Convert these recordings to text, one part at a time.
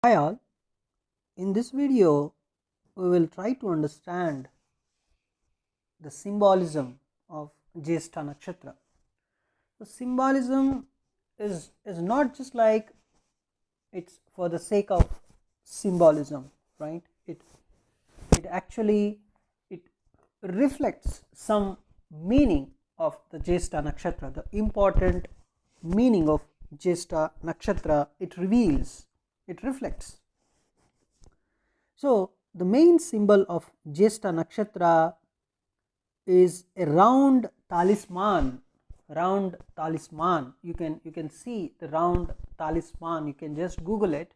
Hi all, in this video we will try to understand the symbolism of Jyeshta Nakshatra. The symbolism is not just like it's for the sake of symbolism, right? It actually it reflects some meaning of the Jyeshta Nakshatra, the important meaning of Jyeshta Nakshatra. It reveals, it reflects. So the main symbol of Jyeshta Nakshatra is a round talisman. Round talisman. You can see the round talisman. You can just Google it.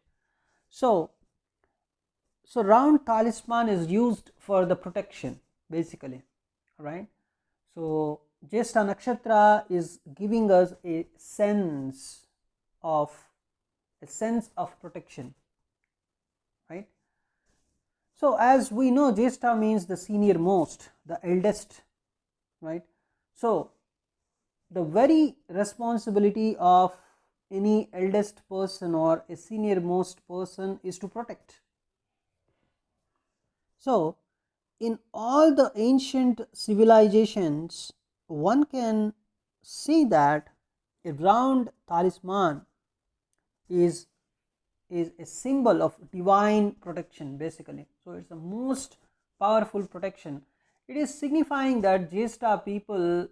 So round talisman is used for the protection, basically, right? So Jyeshta Nakshatra is giving us a sense of protection, right? So as we know, Jyeshta means the senior most, the eldest, right? So the very responsibility of any eldest person or a senior most person is to protect. So in all the ancient civilizations, one can see that a round talisman is a symbol of divine protection, basically. So it's the most powerful protection. It is signifying that Jyeshta people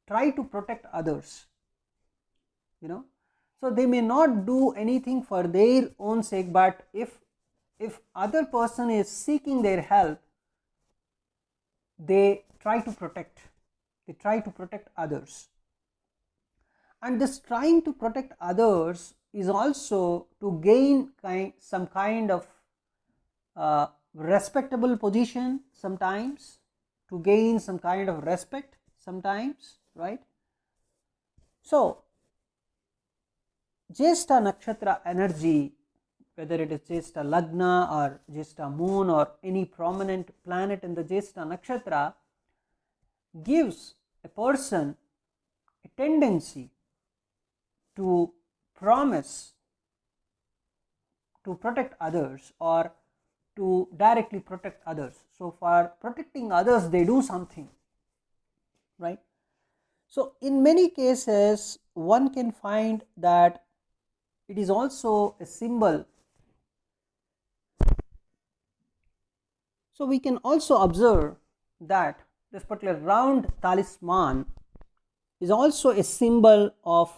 try to protect others, so they may not do anything for their own sake, but if other person is seeking their help, they try to protect others. And this trying to protect others is also to gain some kind of respectable position, sometimes to gain some kind of respect, sometimes, right? So Jyeshta Nakshatra energy, whether it is Jyeshta Lagna or Jyeshta moon or any prominent planet in the Jyeshta Nakshatra, gives a person a tendency to promise to protect others or to directly protect others. So for protecting others, they do something, right? So in many cases, one can find that it is also a symbol. So we can also observe that this particular round talisman is also a symbol of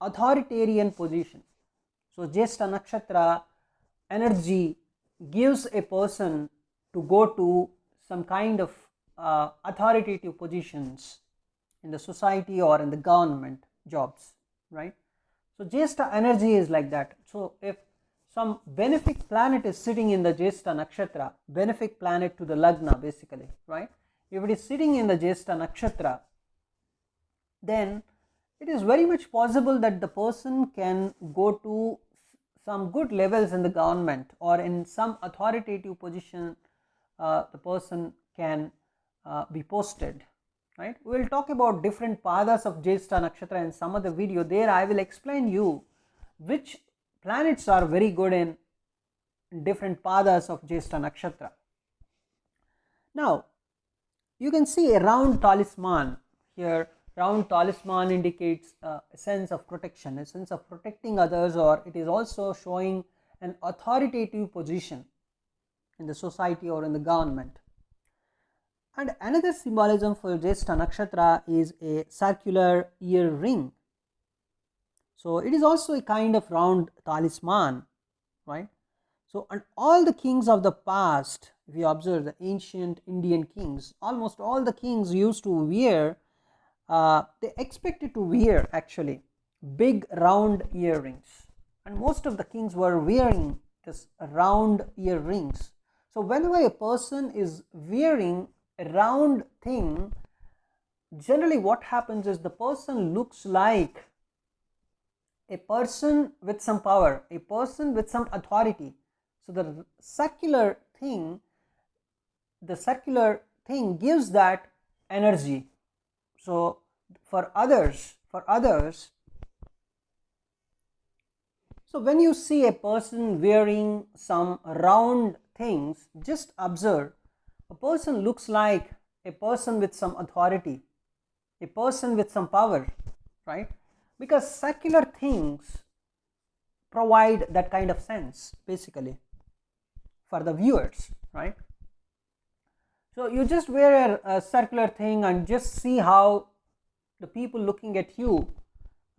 authoritarian position. So Jyeshta Nakshatra energy gives a person to go to some kind of authoritative positions in the society or in the government jobs, right? So Jyeshta energy is like that. So if some benefic planet is sitting in the Jyeshta Nakshatra, benefic planet to the Lagna, basically, right? If it is sitting in the Jyeshta Nakshatra, then it is very much possible that the person can go to some good levels in the government or in some authoritative position. The person can be posted, right? We will talk about different padas of Jyeshta Nakshatra in some other video. There I will explain you which planets are very good in different padas of Jyeshta Nakshatra. Now you can see a round talisman here. Round talisman indicates a sense of protection, a sense of protecting others, or it is also showing an authoritative position in the society or in the government. And another symbolism for Jyeshta Nakshatra is a circular ear ring. So it is also a kind of round talisman, right? So and all the kings of the past, if you observe the ancient Indian kings, almost all the kings used to wear, they expected to wear actually big round earrings, and most of the kings were wearing this round earrings. So whenever a person is wearing a round thing, generally what happens is the person looks like a person with some power, a person with some authority. So the circular thing gives that energy. So for others So when you see a person wearing some round things, just observe, a person looks like a person with some authority, a person with some power, right? Because circular things provide that kind of sense basically for the viewers, right? So you just wear a circular thing and just see how the people looking at you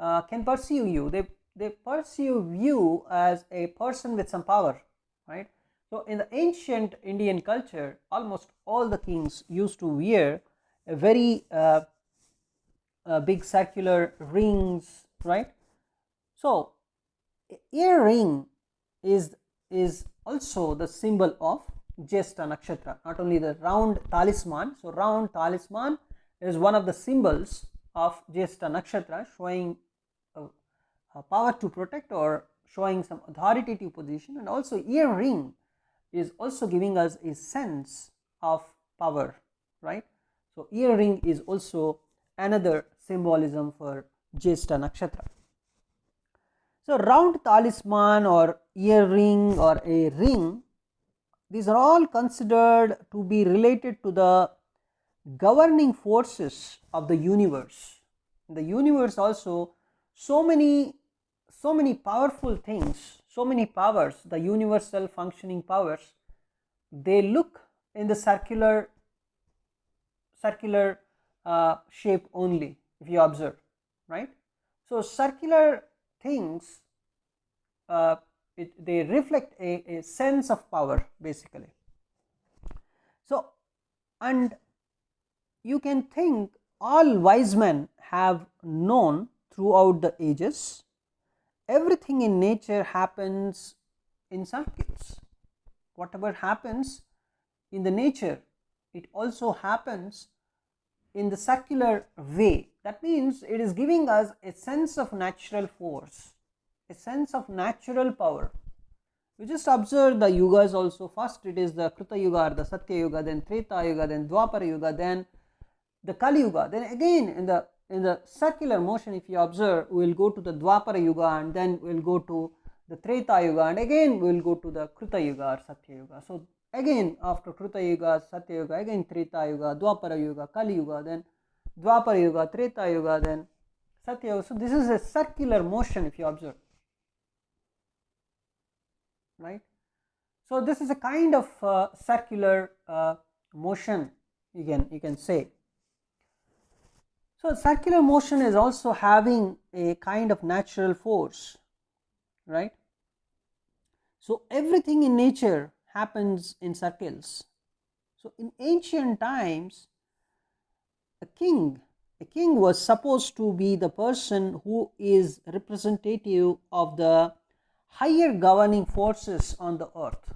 can perceive you. They perceive you as a person with some power, right? So in the ancient Indian culture, almost all the kings used to wear a very big circular rings, right? So earring is also the symbol of Jyeshta Nakshatra, not only the round talisman. So round talisman is one of the symbols of Jyeshta Nakshatra, showing a power to protect or showing some authoritative position, and also earring is also giving us a sense of power, right? So earring is also another symbolism for Jyeshta Nakshatra. So round talisman or earring or a ring, these are all considered to be related to the governing forces of the universe. In the universe also, so many powerful things, so many powers, the universal functioning powers, they look in the circular shape only, if you observe, right? So circular things, they reflect a sense of power basically. So, and you can think all wise men have known throughout the ages, everything in nature happens in circles. Whatever happens in the nature, it also happens in the circular way. That means it is giving us a sense of natural force, a sense of natural power. You just observe the yugas also. First it is the Krita Yuga or the Satya Yuga, then Treta Yuga, then Dwapara Yuga, then the Kali Yuga. Then again in the circular motion, if you observe, we will go to the Dwapara Yuga, and then we will go to the Treta Yuga, and again we will go to the Krita Yuga or Satya Yuga. So again after Krita Yuga, Satya Yuga, again Treta Yuga, Dwapara Yuga, Kali Yuga, then Dwapara Yuga, Treta Yuga, then Satya Yuga. So this is a circular motion if you observe, right? So this is a kind of circular motion, you can say. So circular motion is also having a kind of natural force, right? So everything in nature happens in circles. So in ancient times, a king was supposed to be the person who is representative of the higher governing forces on the earth.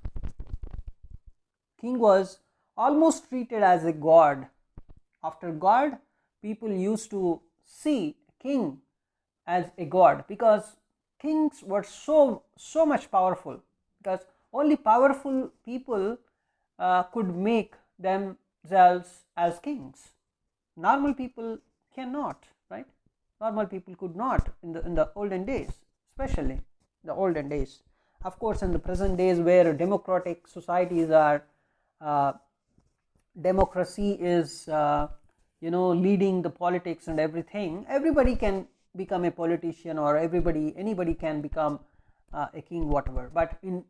King was almost treated as a god. After God, people used to see king as a god, because kings were so much powerful, because only powerful people could make themselves as kings. Normal people cannot, right? Normal people could not in the olden days, especially the olden days. Of course, in the present days where democratic societies are, democracy is leading the politics and everything, everybody can become a politician, or anybody can become a king, whatever. But in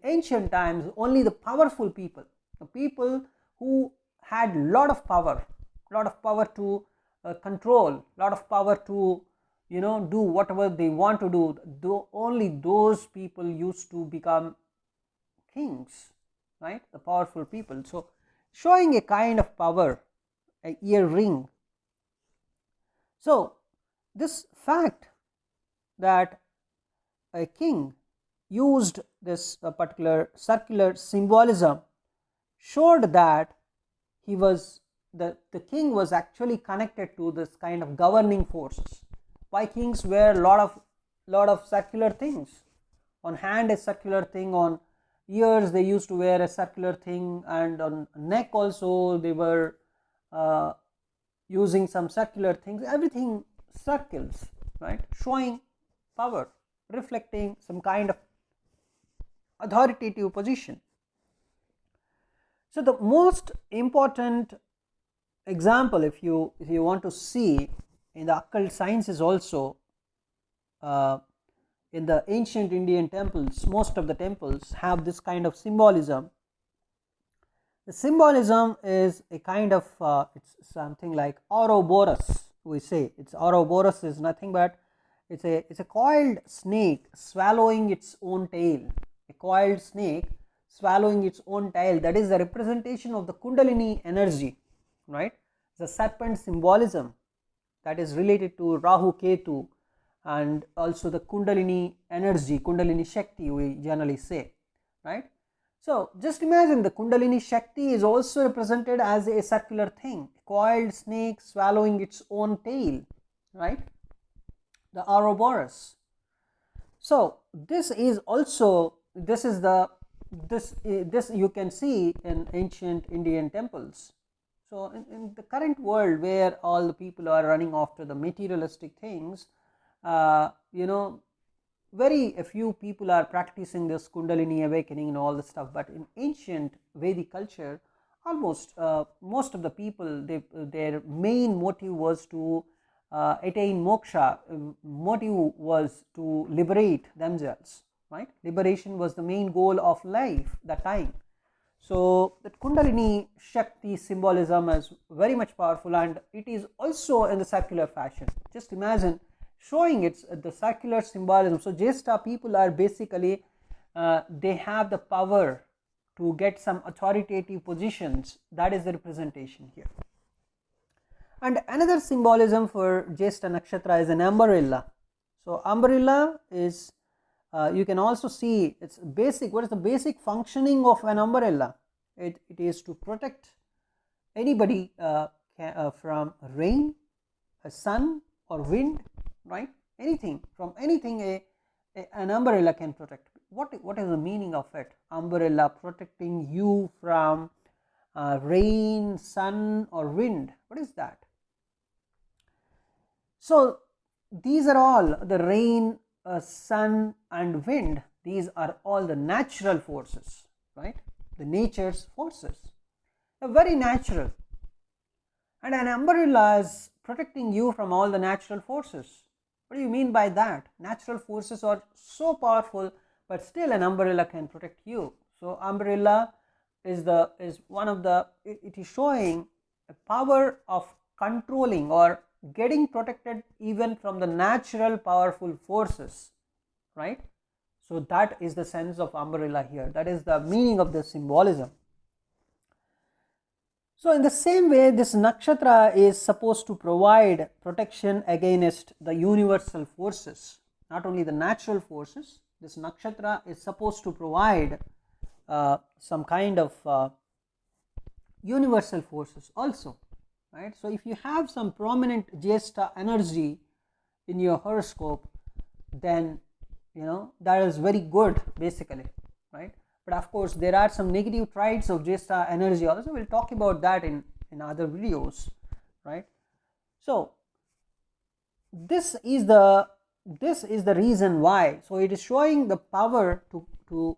ancient times, only the powerful people, the people who had lot of power to control, lot of power to do whatever they want to do, only those people used to become kings, right? The powerful people. So showing a kind of power, a earring. So this fact that a king used this particular circular symbolism showed that he was the king was actually connected to this kind of governing forces. Why kings wear a lot of circular things? On hand a circular thing, on ears they used to wear a circular thing, and on neck also they were using some circular things. Everything circles, right? Showing power, reflecting some kind of authoritative position. So the most important example, if you want to see in the occult sciences also, in the ancient Indian temples, most of the temples have this kind of symbolism. The symbolism is a kind of it's something like Ouroboros. We say it's Ouroboros is nothing but it's a coiled snake swallowing its own tail. A coiled snake swallowing its own tail, that is the representation of the Kundalini energy, right? The serpent symbolism that is related to Rahu Ketu, and also the Kundalini energy, Kundalini Shakti we generally say, right? So just imagine the Kundalini Shakti is also represented as a circular thing, coiled snake swallowing its own tail, right? The Ouroboros. So this is also, this you can see in ancient Indian temples. So in the current world where all the people are running after the materialistic things, very a few people are practicing this Kundalini awakening and all this stuff. But in ancient Vedic culture, almost most of the people, their main motive was to attain moksha. Motive was to liberate themselves, right? Liberation was the main goal of life that time. So that Kundalini Shakti symbolism is very much powerful, and it is also in the circular fashion. Just imagine showing it's the circular symbolism. So Jyeshta people are basically they have the power to get some authoritative positions. That is the representation here. And another symbolism for Jyeshta Nakshatra is an umbrella. So umbrella is you can also see its basic, what is the basic functioning of an umbrella? It is to protect anybody from rain, sun or wind, right? Anything, from anything an umbrella can protect. What is the meaning of it? Umbrella protecting you from rain, sun or wind. What is that? So these are all the rain, sun and wind. These are all the natural forces, right? The nature's forces. They're very natural. And an umbrella is protecting you from all the natural forces. What do you mean by that? Natural forces are so powerful, but still an umbrella can protect you. So umbrella is one of the, it is showing a power of controlling or getting protected even from the natural powerful forces, right? So that is the sense of umbrella here. That is the meaning of the symbolism. So in the same way, this nakshatra is supposed to provide protection against the universal forces, not only the natural forces. This nakshatra is supposed to provide some kind of universal forces also, right? So if you have some prominent Jyeshta energy in your horoscope, then that is very good basically, right? But of course there are some negative traits of Jyeshta energy also. We'll talk about that in other videos, right? So this is the reason why. So it is showing the power to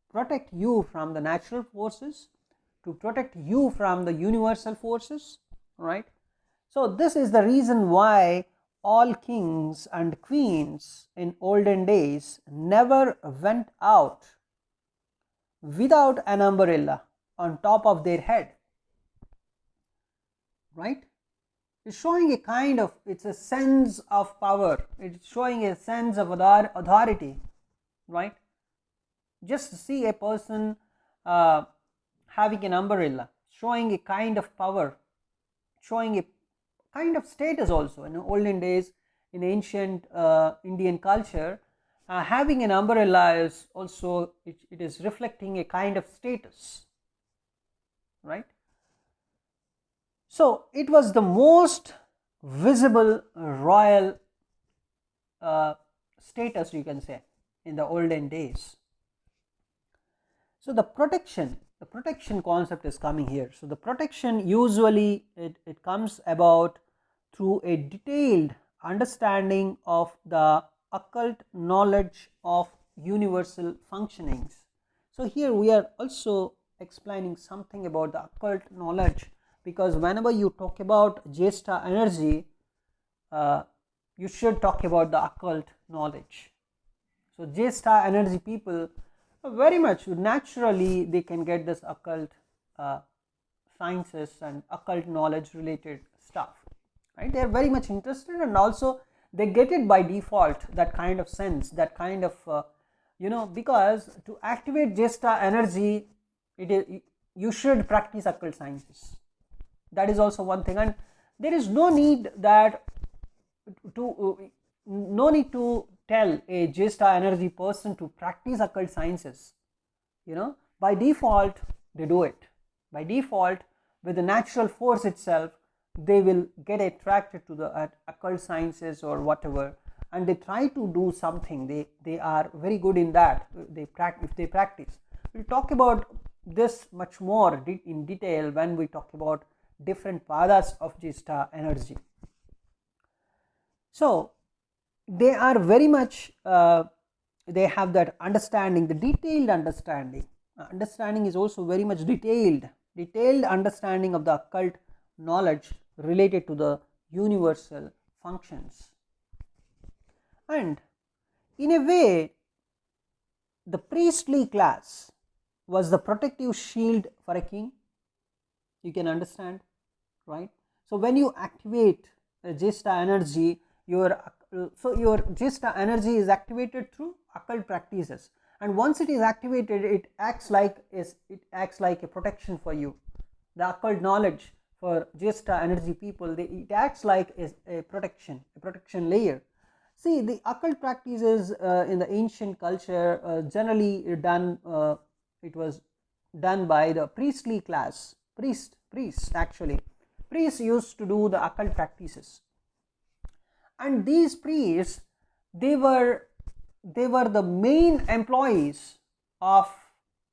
protect you from the natural forces, to protect you from the universal forces, right? So this is the reason why all kings and queens in olden days never went out without an umbrella on top of their head, right? It's showing a kind of, it's a sense of power, it's showing a sense of authority, right? Just see a person having an umbrella, showing a kind of power, showing a kind of status also. In olden days, in ancient Indian culture, having an umbrella is also, it is reflecting a kind of status, right? So it was the most visible royal status, you can say, in the olden days. So the protection concept is coming here. So the protection usually it comes about through a detailed understanding of the occult knowledge of universal functionings. So here we are also explaining something about the occult knowledge, because whenever you talk about Jyeshta energy, you should talk about the occult knowledge. So Jyeshta energy people very much naturally they can get this occult sciences and occult knowledge related stuff, right? They are very much interested, and also they get it by default, that kind of sense, that kind of because to activate Jyeshta energy, it is, you should practice occult sciences. That is also one thing, and there is no need that no need to tell a Jyeshta energy person to practice occult sciences. By default they do it. By default, with the natural force itself, they will get attracted to the occult sciences or whatever, and they try to do something. They are very good in that. If they practice. We'll talk about this much more in detail when we talk about different pathas of Jyeshta energy. So they are very much they have that understanding, the detailed understanding. Understanding is also very much detailed understanding of the occult knowledge related to the universal functions. And in a way, the priestly class was the protective shield for a king. You can understand, right? So when you activate Jyeshta energy, your Jyeshta energy is activated through occult practices, and once it is activated, it acts like a protection for you. The occult knowledge for Jyeshta energy people, it acts like a protection layer. See, the occult practices in the ancient culture generally done. It was done by the priestly class. Priests actually. Priests used to do the occult practices, and these priests, they were the main employees of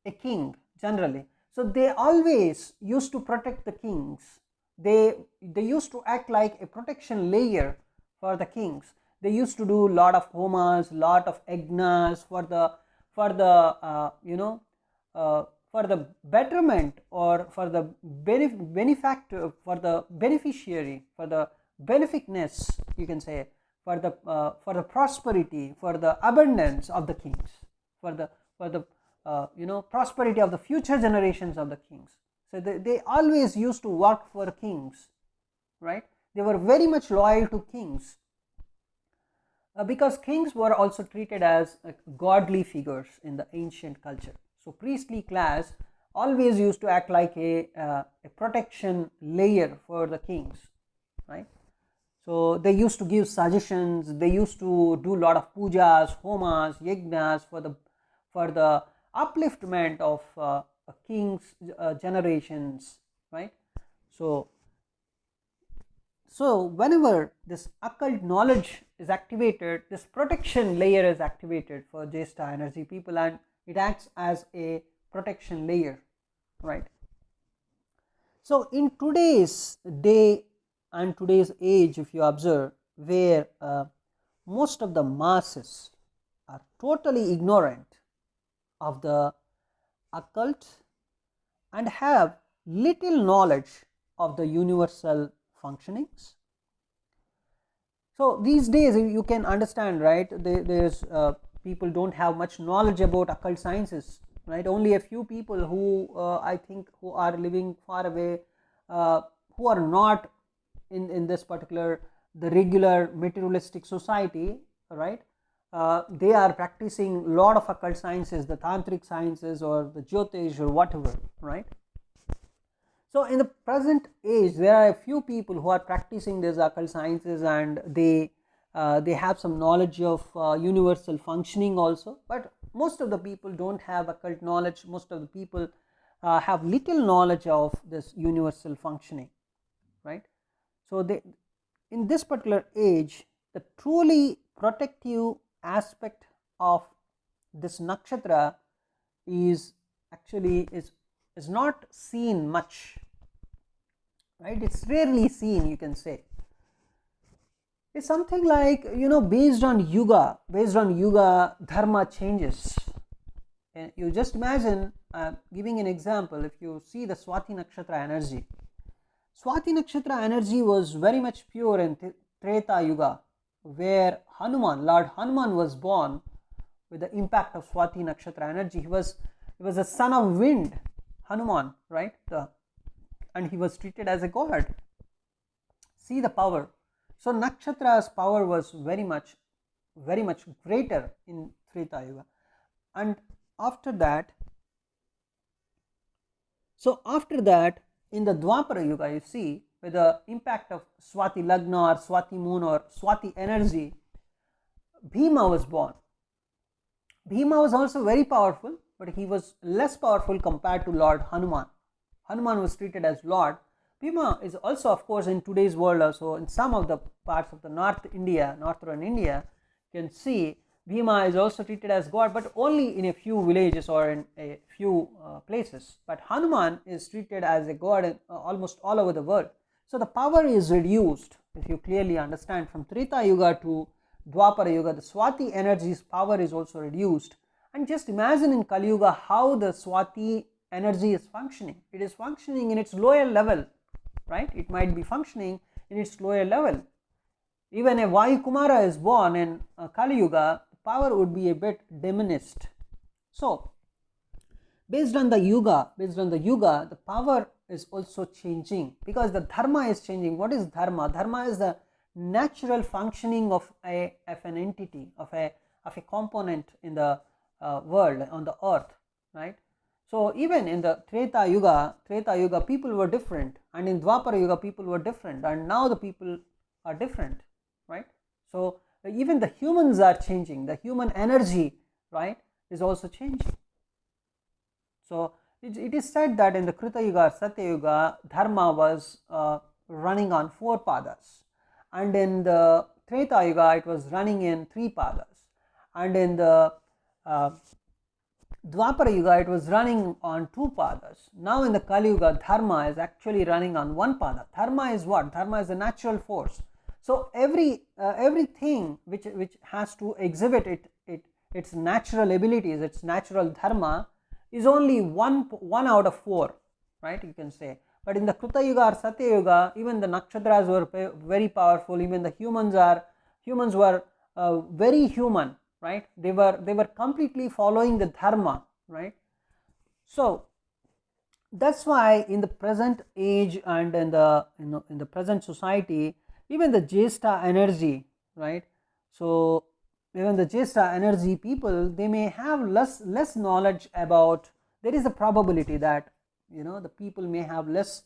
a king generally. So they always used to protect the kings. They used to act like a protection layer for the kings. They used to do lot of homas, lot of yagnas for the betterment, or for the benefactor, for the beneficiary, for the beneficness, you can say, for the prosperity, for the abundance of the kings, for the prosperity of the future generations of the kings. So they always used to work for kings, right? They were very much loyal to kings, because kings were also treated as godly figures in the ancient culture. So priestly class always used to act like a protection layer for the kings, right? So they used to give suggestions. They used to do a lot of pujas, homas, yagnas for the upliftment of a king's generations, right? So whenever this occult knowledge is activated, this protection layer is activated for Jyeshta energy people, and it acts as a protection layer, right? So in today's day and today's age, if you observe, where most of the masses are totally ignorant of the occult and have little knowledge of the universal functionings. So these days you can understand, right? There's people don't have much knowledge about occult sciences, right? Only a few people who I think who are living far away, who are not in this particular the regular materialistic society, right? They are practicing a lot of occult sciences, the tantric sciences or the jyotish or whatever, right? So in the present age, there are a few people who are practicing these occult sciences, and they have some knowledge of universal functioning also, but most of the people don't have occult knowledge. Most of the people have little knowledge of this universal functioning, right? So in this particular age, the truly protective aspect of this nakshatra is not seen much, right? It's rarely seen, you can say. It's something like, based on yuga, dharma changes. And you just imagine, giving an example, if you see the Swati Nakshatra energy. Swati Nakshatra energy was very much pure in Treta Yuga, where Lord Hanuman was born with the impact of Swati Nakshatra energy. He was a son of wind, Hanuman, right? And he was treated as a god. See the power. So Nakshatra's power was very much greater in Treta Yuga. And after that, in the Dwapara Yuga, you see, with the impact of Swati Lagna or Swati moon or Swati energy, Bhima was born. Bhima was also very powerful, but he was less powerful compared to Lord Hanuman. Hanuman was treated as Lord. Bhima is also, of course, in today's world also, in some of the parts of the northern India, you can see Bhima is also treated as God, but only in a few villages or in a few places. But Hanuman is treated as a god in almost all over the world. So the power is reduced, if you clearly understand, from Treta Yuga to Dwapara Yuga. The Swati energy's power is also reduced. And just imagine in Kali Yuga how the Swati energy is functioning. It is functioning in its lower level, right? It might be functioning in its lower level. Even a Vayu Kumara is born in Kali Yuga, power would be a bit diminished. So based on the yuga, the power is also changing because the dharma is changing. What is dharma? Dharma is the natural functioning of an entity, of a component in the world, on the earth, right? So even in the Treta Yuga people were different, and in Dwapara Yuga people were different, and now the people are different, right? So even the humans are changing. The human energy, right, is also changing. So it is said that in the Krita Yuga or Satya Yuga, dharma was running on 4 padas, and in the Treta Yuga it was running in 3 padas, and in the Dwapara Yuga it was running on 2 padas. Now in the Kali Yuga, dharma is actually running on 1 pada. Dharma is what? Dharma is a natural force. So everything which has to exhibit its natural abilities, its natural dharma, is only one out of 4, right? You can say. But in the Krita Yuga or Satya Yuga, even the nakshatras were very powerful. Even the humans were very human, right? They were completely following the dharma, right? So that's why in the present age and in the present society, even the Jyeshta energy, right? So even the Jyeshta energy people, they may have less knowledge about. There is a probability that the people may have less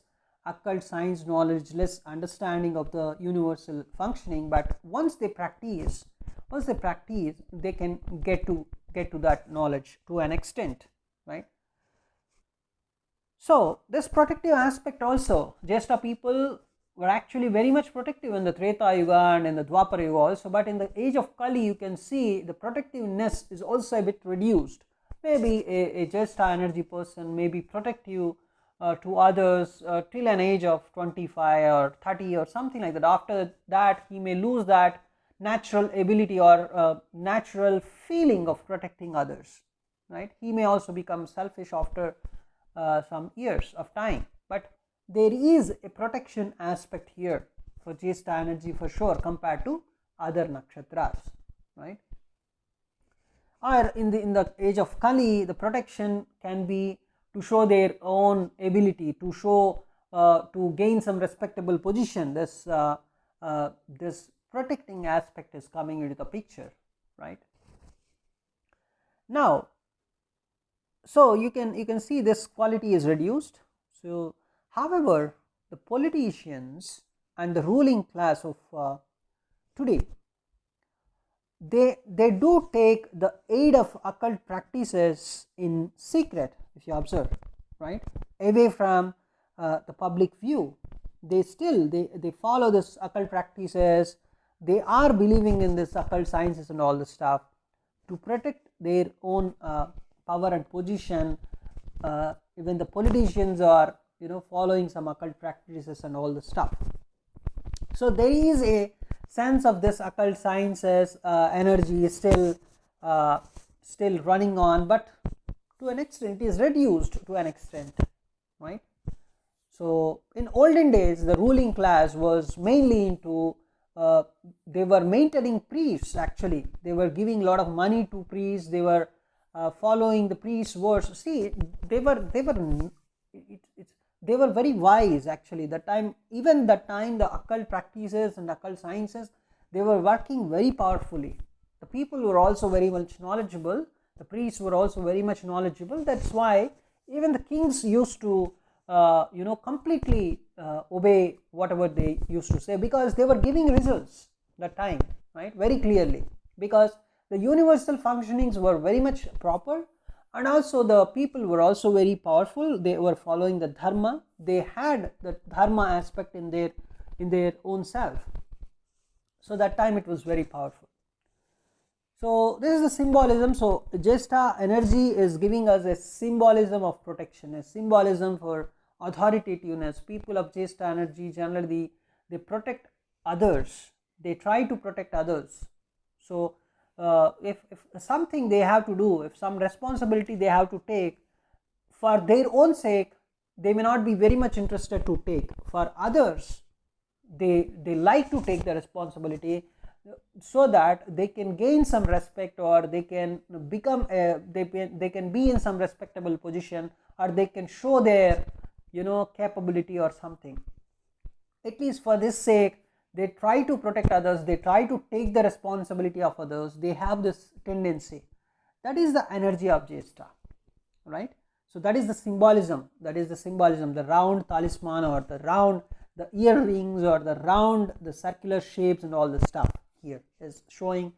occult science knowledge, less understanding of the universal functioning. But once they practice, they can get to that knowledge to an extent, right? So this protective aspect also, Jyeshta people were actually very much protective in the Treta Yuga and in the Dwapara Yuga also, but in the age of Kali you can see the protectiveness is also a bit reduced. Maybe a Jyeshta energy person maybe protect you to others till an age of 25 or 30 or something like that. After that he may lose that natural ability or natural feeling of protecting others, right? He may also become selfish after some years of time, but there is a protection aspect here for Jyeshta energy for sure compared to other nakshatras, right? Or in the age of Kali, the protection can be to show their own ability, to show to gain some respectable position. This protecting aspect is coming into the picture, right? Now, so you can see this quality is reduced. So however, the politicians and the ruling class of today, they do take the aid of occult practices in secret, if you observe, right, away from the public view. They follow this occult practices. They are believing in this occult sciences and all this stuff to protect their own power and position. Even the politicians are following some occult practices and all this stuff. So there is a sense of this occult sciences energy is still running on, but to an extent it is reduced to an extent, right. So in olden days the ruling class was mainly into they were maintaining priests. Actually they were giving a lot of money to priests, they were following the priest's words. See, they were they were very wise. Actually the time, even the time the occult practices and occult sciences, they were working very powerfully. The people were also very much knowledgeable, the priests were also very much knowledgeable. That's why even the kings used to completely obey whatever they used to say, because they were giving results that time, right, very clearly, because the universal functionings were very much proper, and also the people were also very powerful. They were following the dharma, they had the dharma aspect in their own self. So that time it was very powerful. So this is the symbolism. So Jyeshta energy is giving us a symbolism of protection, a symbolism for authoritativeness. People of Jyeshta energy generally they protect others, they try to protect others. So if something they have to do, if some responsibility they have to take for their own sake, they may not be very much interested to take. For others, they like to take the responsibility so that they can gain some respect, or they can become they can be in some respectable position, or they can show their capability or something. At least for this sake they try to protect others, they try to take the responsibility of others, they have this tendency. That is the energy of Jyeshta, right. So that is the symbolism, the round talisman, or the earrings, or the circular shapes and all the stuff here is showing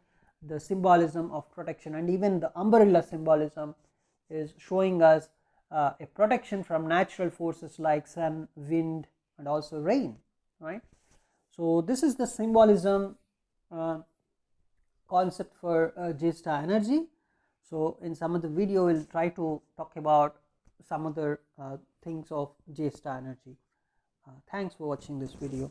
the symbolism of protection. And even the umbrella symbolism is showing us a protection from natural forces like sun, wind and also rain, right. So this is the symbolism concept for Jyeshta energy. So in some of the video we'll try to talk about some other things of Jyeshta energy. Thanks for watching this video.